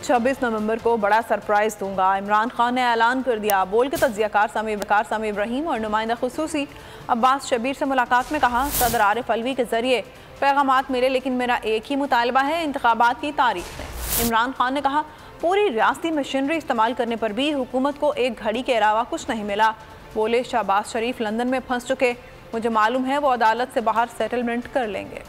26 नवंबर को बड़ा सरप्राइज दूंगा। इमरान खान ने ऐलान कर दिया। बोल के तज्जियाकार सामी इब्राहिम और नुमाइंदा खुसूसी अब्बास शब्बीर से मुलाकात में कहा, सदर आरिफ अलवी के जरिए पैगामात मिले, लेकिन मेरा एक ही मुतालबा है, इंतखाबात की तारीख दें। इमरान खान ने कहा, पूरी रियासती मशीनरी इस्तेमाल करने पर भी हुकूमत को एक घड़ी के अलावा कुछ नहीं मिला। बोले, शहबाज शरीफ लंदन में फंस चुके, मुझे मालूम है वो अदालत से बाहर सेटलमेंट कर लेंगे।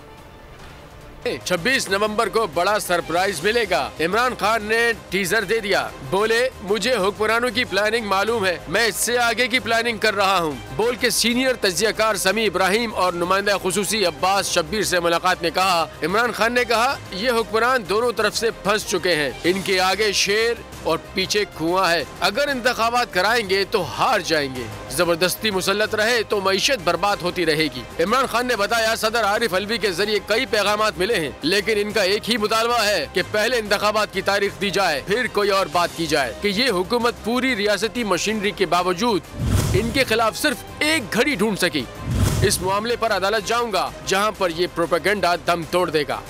26 नवंबर को बड़ा सरप्राइज मिलेगा। इमरान खान ने टीजर दे दिया। बोले, मुझे हुक्मरानों की प्लानिंग मालूम है, मैं इससे आगे की प्लानिंग कर रहा हूँ। बोल के सीनियर तज्जियाकार सामी इब्राहिम और नुमाइंदा खुसूसी अब्बास शब्बीर से मुलाकात में कहा, इमरान खान ने कहा, ये हुक्मरान दोनों तरफ से फंस चुके हैं, इनके आगे शेर और पीछे कुआं है। अगर इंतखाबात कराएंगे तो हार जाएंगे, जबरदस्ती मुसल्लत रहे तो मईशत बर्बाद होती रहेगी। इमरान खान ने बताया, सदर आरिफ अलवी के जरिए कई पैगामात मिले हैं, लेकिन इनका एक ही मुतालबा है कि पहले इंतखाबात की तारीख दी जाए, फिर कोई और बात की जाए कि ये हुकूमत पूरी रियासती मशीनरी के बावजूद इनके खिलाफ सिर्फ एक घड़ी ढूंढ सकी। इस मामले पर अदालत जाऊंगा जहां पर ये प्रोपेगेंडा दम तोड़ देगा।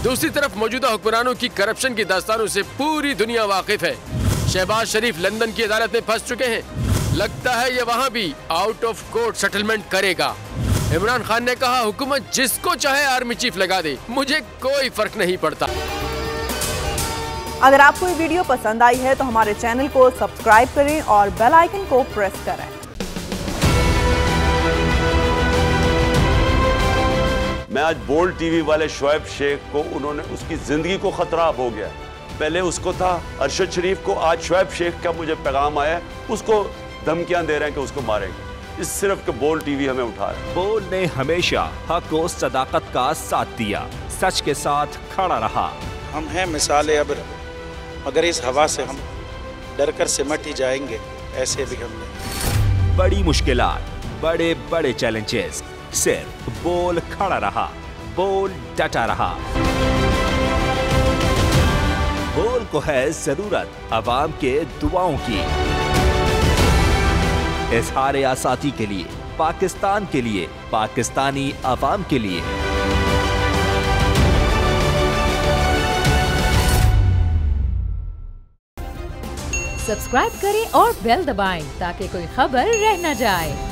दूसरी तरफ मौजूदा हुक्मरानों की करप्शन की दास्तानों से पूरी दुनिया वाकिफ है। शहबाज शरीफ लंदन की अदालत में फंस चुके हैं, लगता है ये वहाँ भी आउट ऑफ कोर्ट सेटलमेंट करेगा। इमरान खान ने कहा, हुकूमत जिसको चाहे आर्मी चीफ लगा दे, मुझे कोई फर्क नहीं पड़ता। अगर आपको ये वीडियो पसंद आई है तो हमारे चैनल को सब्सक्राइब करें और बेल आइकन को प्रेस करें। मैं आज बोल्ड टीवी वाले शोएब शेख को, उन्होंने उसकी जिंदगी को खतरा हो गया। पहले उसको था अरशद शरीफ को, आज शोएब शेख का मुझे पैगाम आया, उसको धमकियां दे रहे हैं कि उसको मारेंगे। इस सिर्फ के बोल्ड टीवी हमें उठा रहा है। बोल्ड ने हमेशा हक और सदाकत का साथ दिया, सच के साथ खड़ा रहा। हम हैं मिसाल अब्र, मगर इस हवा से हम डर कर सिमट ही जाएंगे, ऐसे भी हमने बड़ी मुश्किलात, बड़े बड़े चैलेंजेस, सिर्फ बोल खड़ा रहा, बोल डटा रहा। बोल को है जरूरत अवाम के दुआओं की। इजहार आसाती के लिए, पाकिस्तान के लिए, पाकिस्तानी अवाम के लिए। सब्सक्राइब करें और बेल दबाएं ताकि कोई खबर रह न जाए।